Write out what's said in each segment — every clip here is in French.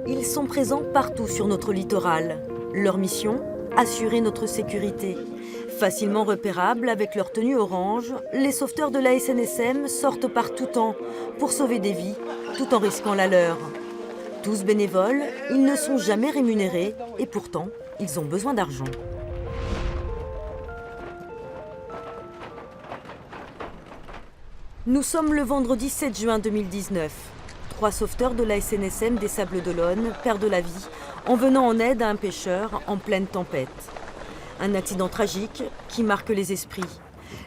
Ils sont présents partout sur notre littoral. Leur mission, assurer notre sécurité. Facilement repérables avec leur tenue orange, les sauveteurs de la SNSM sortent par tout temps pour sauver des vies, tout en risquant la leur. Tous bénévoles, ils ne sont jamais rémunérés et pourtant, ils ont besoin d'argent. Nous sommes le vendredi 7 juin 2019. 3 sauveteurs de la SNSM des Sables-d'Olonne perdent la vie en venant en aide à un pêcheur en pleine tempête. Un accident tragique qui marque les esprits.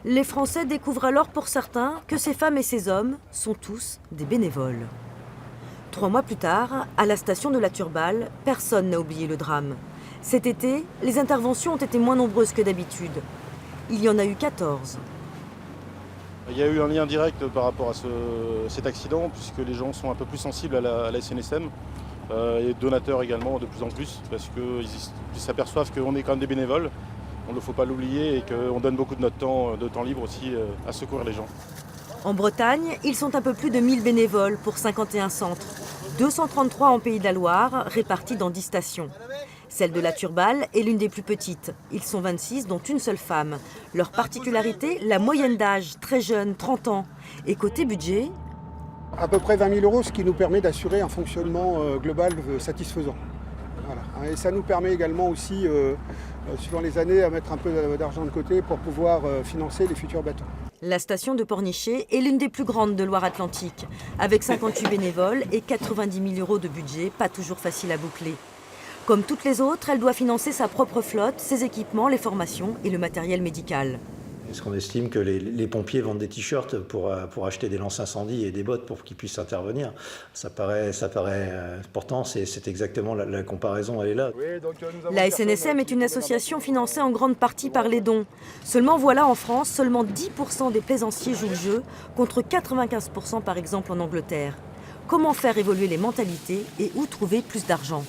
Les Français découvrent alors pour certains que ces femmes et ces hommes sont tous des bénévoles. 3 mois plus tard, à la station de la Turballe, personne n'a oublié le drame. Cet été, les interventions ont été moins nombreuses que d'habitude. Il y en a eu 14. Il y a eu un lien direct par rapport à cet accident, puisque les gens sont un peu plus sensibles à la SNSM, et donateurs également de plus en plus, parce qu'ils s'aperçoivent qu'on est quand même des bénévoles, on ne faut pas l'oublier, et qu'on donne beaucoup de notre temps libre aussi à secourir les gens. En Bretagne, ils sont un peu plus de 1000 bénévoles pour 51 centres, 233 en Pays de la Loire, répartis dans 10 stations. Celle de la Turballe est l'une des plus petites. Ils sont 26, dont une seule femme. Leur particularité, la moyenne d'âge, très jeune, 30 ans. Et côté budget, à peu près 20 000 €, ce qui nous permet d'assurer un fonctionnement global satisfaisant. Voilà. Et ça nous permet également aussi, suivant les années, à mettre un peu d'argent de côté pour pouvoir financer les futurs bateaux. La station de Pornichet est l'une des plus grandes de Loire-Atlantique, avec 58 bénévoles et 90 000 € de budget, pas toujours facile à boucler. Comme toutes les autres, elle doit financer sa propre flotte, ses équipements, les formations et le matériel médical. Est-ce qu'on estime que les pompiers vendent des t-shirts pour acheter des lance-incendies et des bottes pour qu'ils puissent intervenir? Ça paraît pourtant, c'est exactement la comparaison, elle est là. La SNSM est une association financée en grande partie par les dons. Seulement voilà, en France, seulement 10% des plaisanciers jouent le jeu, contre 95% par exemple en Angleterre. Comment faire évoluer les mentalités et où trouver plus d'argent?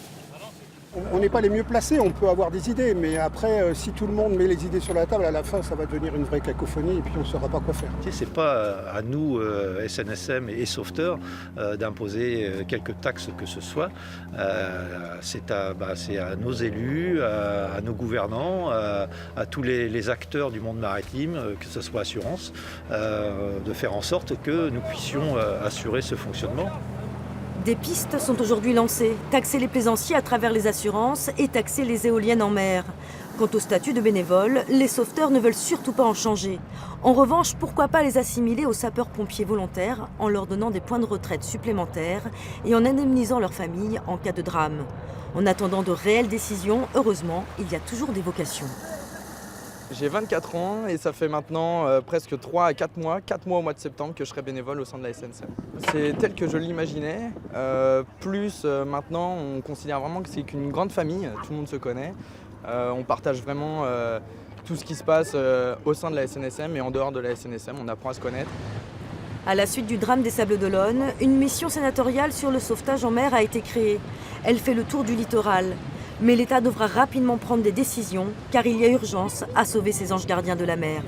On n'est pas les mieux placés, on peut avoir des idées, mais après, si tout le monde met les idées sur la table, à la fin, ça va devenir une vraie cacophonie et puis on ne saura pas quoi faire. C'est pas à nous, SNSM et sauveteurs, d'imposer quelques taxes que ce soit. C'est à nos élus, à nos gouvernants, à tous les acteurs du monde maritime, que ce soit assurance, de faire en sorte que nous puissions assurer ce fonctionnement. Des pistes sont aujourd'hui lancées. Taxer les plaisanciers à travers les assurances et taxer les éoliennes en mer. Quant au statut de bénévole, les sauveteurs ne veulent surtout pas en changer. En revanche, pourquoi pas les assimiler aux sapeurs-pompiers volontaires en leur donnant des points de retraite supplémentaires et en indemnisant leurs familles en cas de drame. En attendant de réelles décisions, heureusement, il y a toujours des vocations. J'ai 24 ans et ça fait maintenant presque 3 à 4 mois au mois de septembre que je serai bénévole au sein de la SNSM. C'est tel que je l'imaginais, maintenant on considère vraiment que c'est qu'une grande famille, tout le monde se connaît. On partage vraiment tout ce qui se passe au sein de la SNSM et en dehors de la SNSM, on apprend à se connaître. À la suite du drame des Sables-d'Olonne, une mission sénatoriale sur le sauvetage en mer a été créée. Elle fait le tour du littoral. Mais l'État devra rapidement prendre des décisions car il y a urgence à sauver ces anges gardiens de la mer.